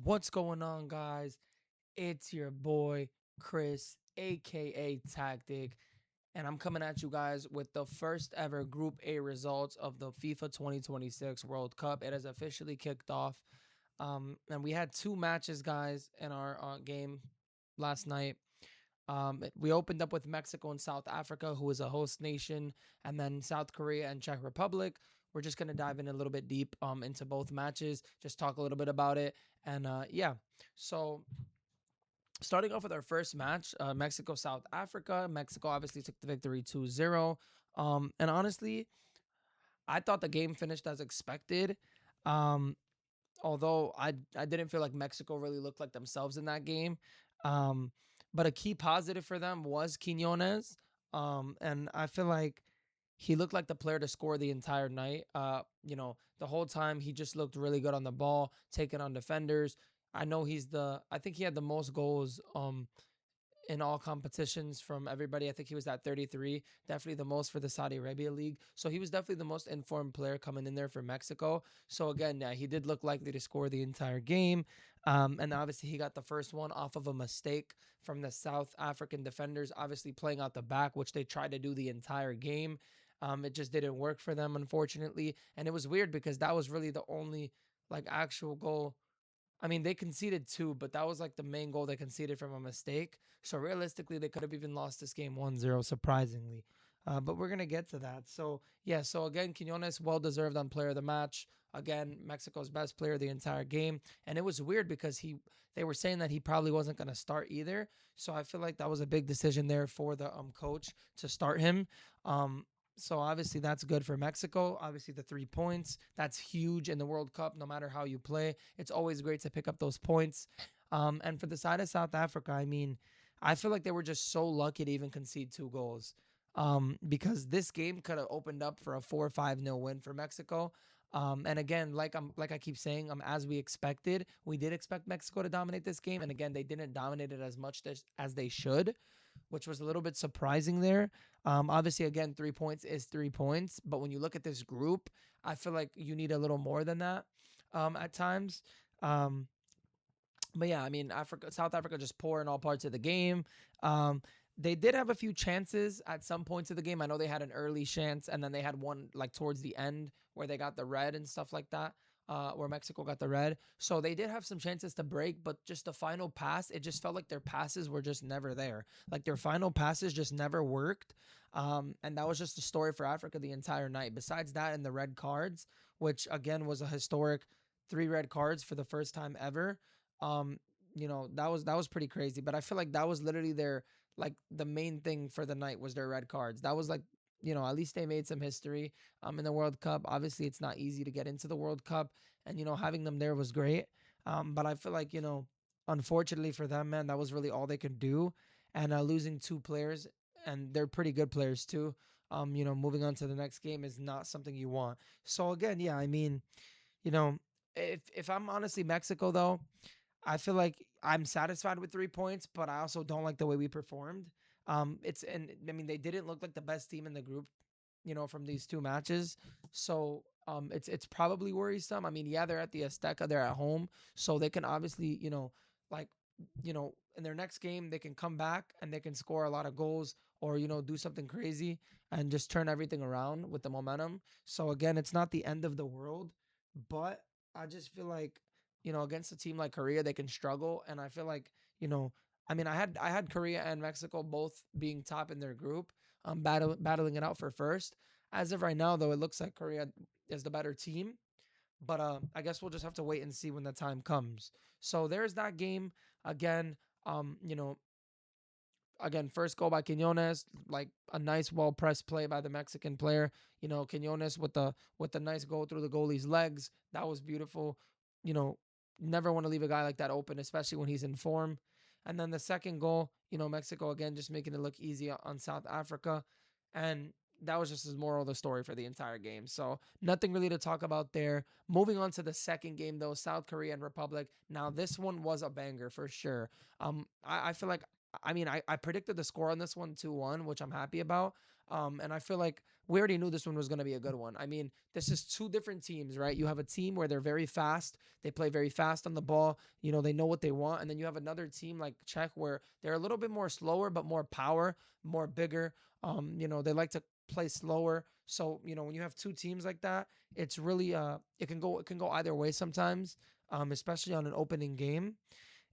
What's going on, guys? It's your boy, Chris, aka Tactic, and I'm coming at you guys with the first ever Group A results of the FIFA 2026 World Cup. It has officially kicked off. And we had two matches, guys, in our game last night. We opened up with Mexico and South Africa, who is a host nation, and then South Korea and Czech Republic. We're just gonna dive in a little bit deep into both matches, just talk a little bit about it, and yeah. So starting off with our first match, Mexico South Africa. Mexico obviously took the victory 2-0. And honestly, I thought the game finished as expected. Um, Although I didn't feel like Mexico really looked like themselves in that game. Um, but a key positive for them was Quinones. And I feel like he looked like the player to score the entire night. The whole time he just looked really good on the ball, taking on defenders. I think he had the most goals in all competitions from everybody. I think he was at 33, definitely the most for the Saudi Arabia League. So he was definitely the most informed player coming in there for Mexico. So again, yeah, he did look likely to score the entire game. And obviously, he got the first one off of a mistake from the South African defenders, obviously playing out the back, which they tried to do the entire game. It just didn't work for them, unfortunately. And it was weird because that was really the only like actual goal. I mean, they conceded two, but that was like the main goal they conceded from a mistake. So realistically, they could have even lost this game 1-0, surprisingly. But we're going to get to that. So, yeah, so again, Quinones, well deserved on player of the match. Again, Mexico's best player the entire game. And it was weird because they were saying that he probably wasn't going to start either. So I feel like that was a big decision there for the coach to start him. Um, so obviously that's good for Mexico. Obviously the 3 points, that's huge in the World Cup. No matter how you play, it's always great to pick up those points. And for the side of South Africa, I mean, I feel like they were just so lucky to even concede two goals. Because this game could have opened up for a 4-5-0 win for Mexico. And again, like I keep saying, as we expected, we did expect Mexico to dominate this game, and again, they didn't dominate it as much as they should, which was a little bit surprising there. Obviously, again, 3 points is 3 points, but when you look at this group, I feel like you need a little more than that at times. Um, but yeah, I mean, South Africa just poor in all parts of the game. Um, they did have a few chances at some points of the game. I know they had an early chance, and then they had one like towards the end where they got the red and stuff like that. Where Mexico got the red. So they did have some chances to break, but just the final pass, it just felt like their passes were just never there. Like their final passes just never worked. And that was just the story for Africa the entire night. Besides that, and the red cards, which again was a historic three red cards for the first time ever. Um, that was pretty crazy. But I feel like that was literally their like the main thing for the night was their red cards. That was like at least they made some history in the World Cup. Obviously, it's not easy to get into the World Cup, and having them there was great. But I feel like unfortunately for them, man, that was really all they could do, and losing two players, and they're pretty good players too. Moving on to the next game is not something you want. So again, yeah, I mean, you know, if I'm honestly Mexico though, I feel like I'm satisfied with 3 points, but I also don't like the way we performed. And I mean they didn't look like the best team in the group, from these two matches. So it's probably worrisome. I mean, yeah, they're at the Azteca, they're at home, so they can obviously, like, in their next game they can come back and they can score a lot of goals or do something crazy and just turn everything around with the momentum. So again, it's not the end of the world, but I just feel like against a team like Korea, they can struggle. And I feel like, I mean, I had Korea and Mexico both being top in their group, battling it out for first. As of right now, though, it looks like Korea is the better team. But I guess we'll just have to wait and see when the time comes. So there's that game again. Um, you know, Again, first goal by Quinones, like a nice, well pressed play by the Mexican player. Quinones with the nice goal through the goalie's legs. That was beautiful. You know, Never want to leave a guy like that open, especially when he's in form. And then the second goal, Mexico again just making it look easy on South Africa, and that was just his moral of the story for the entire game. So nothing really to talk about there. Moving on to the second game though, South Korea and Republic. Now this one was a banger for sure. I feel like I mean, I predicted the score on this one 2-1, which I'm happy about. And I feel like we already knew this one was going to be a good one. I mean, this is two different teams, right? You have a team where they're very fast. They play very fast on the ball. You know, they know what they want. And then you have another team like Czech where they're a little bit more slower, but more power, more bigger. You know, they like to play slower. So, you know, when you have two teams like that, it's really it can go either way sometimes, especially on an opening game.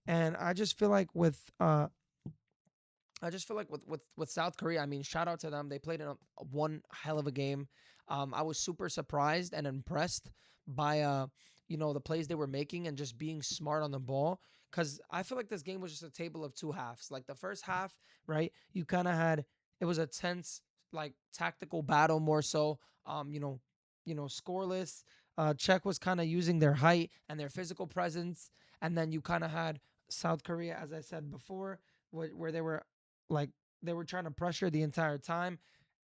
And I just feel like with South Korea, I mean, shout out to them. They played in one hell of a game. I was super surprised and impressed by you know, the plays they were making and just being smart on the ball. Cause I feel like this game was just a table of two halves. Like the first half, right? You kind of had it was a tense, like tactical battle more so. Scoreless. Czech was kind of using their height and their physical presence, and then you kind of had South Korea, as I said before, where they were like they were trying to pressure the entire time.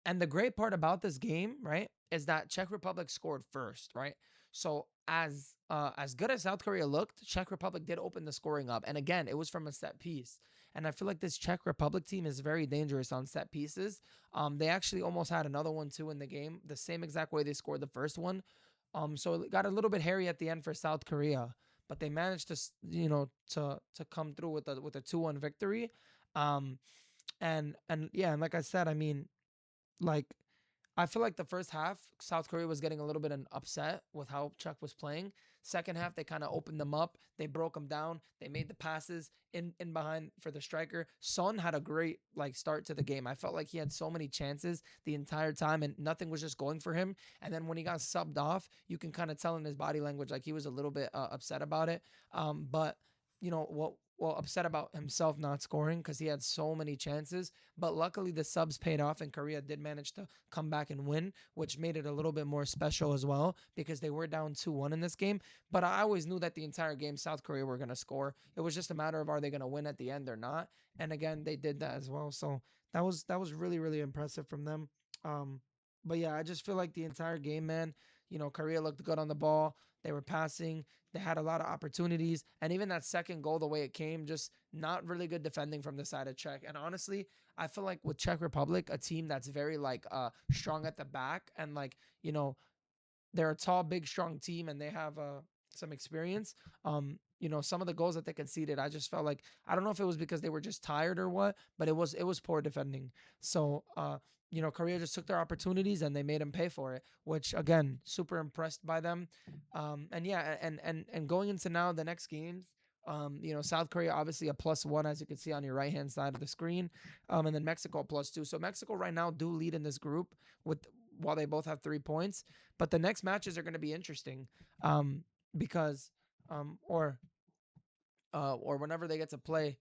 And the great part about this game, right, is that Czech Republic scored first, right? So as good as South Korea looked, Czech Republic did open the scoring up. And again, it was from a set piece. And I feel like this Czech Republic team is very dangerous on set pieces. They actually almost had another one too in the game, the same exact way they scored the first one. So it got a little bit hairy at the end for South Korea, but they managed to, to come through with a 2-1 victory. Um, and yeah, and like I said, I mean, like I feel like the first half, South Korea was getting a little bit upset with how Chuck was playing. Second half, they kind of opened them up. They broke them down. They made the passes in behind for the striker. Son had a great like start to the game. I felt like he had so many chances the entire time, and nothing was just going for him. And then when he got subbed off, you can kind of tell in his body language like he was a little bit upset about it. But you know what? Well, upset about himself not scoring because he had so many chances. But luckily, the subs paid off, and Korea did manage to come back and win, which made it a little bit more special as well because they were down 2-1 in this game. But I always knew that the entire game South Korea were going to score. It was just a matter of are they going to win at the end or not. And again, they did that as well. So that was really really impressive from them. Um, but yeah, I just feel like the entire game, man. You know, Korea looked good on the ball. They were passing. They had a lot of opportunities. And even that second goal, the way it came, just not really good defending from the side of Czech. And honestly, I feel like with Czech Republic, a team that's very like strong at the back and like, you know, they're a tall, big, strong team, and they have some experience. Some of the goals that they conceded, I just felt like I don't know if it was because they were just tired or what, but it was poor defending. So Korea just took their opportunities and they made them pay for it, which again, super impressed by them. And yeah, and going into now the next games. South Korea obviously a +1 as you can see on your right hand side of the screen, and then Mexico +2. So Mexico right now do lead in this group with while they both have 3 points. But the next matches are going to be interesting, because or whenever they get to play,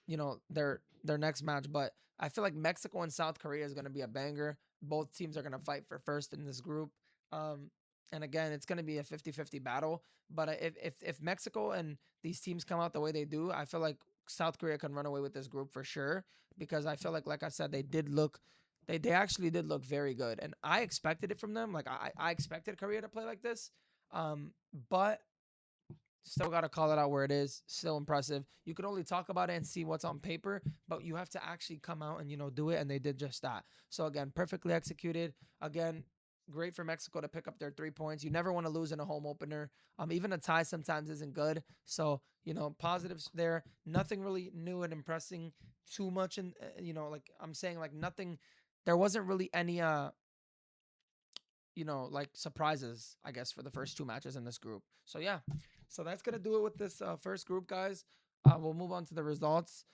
their next match. But I feel like Mexico and South Korea is going to be a banger. Both teams are going to fight for first in this group. Um, and again, it's going to be a 50-50 battle. But if Mexico and these teams come out the way they do, I feel like South Korea can run away with this group for sure because I feel like I said, they actually did look very good, and I expected it from them. Like I expected Korea to play like this, but still got to call it out where it is. Still impressive. You can only talk about it and see what's on paper, but you have to actually come out and do it, and they did just that. So again, perfectly executed. Again, great for Mexico to pick up their 3 points. You never want to lose in a home opener. Even a tie sometimes isn't good. So positives there. Nothing really new and impressing too much, and like I'm saying, like nothing. There wasn't really any like surprises, I guess, for the first two matches in this group. So yeah, so that's gonna do it with this first group, guys. We'll move on to the results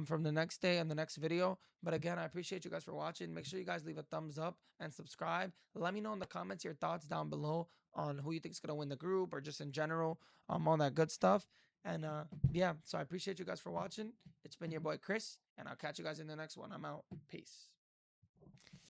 from the next day and the next video. But again, I appreciate you guys for watching. Make sure you guys leave a thumbs up and subscribe. Let me know in the comments your thoughts down below on who you think is gonna win the group or just in general, all that good stuff. And yeah, so I appreciate you guys for watching. It's been your boy Chris, and I'll catch you guys in the next one. I'm out. Peace.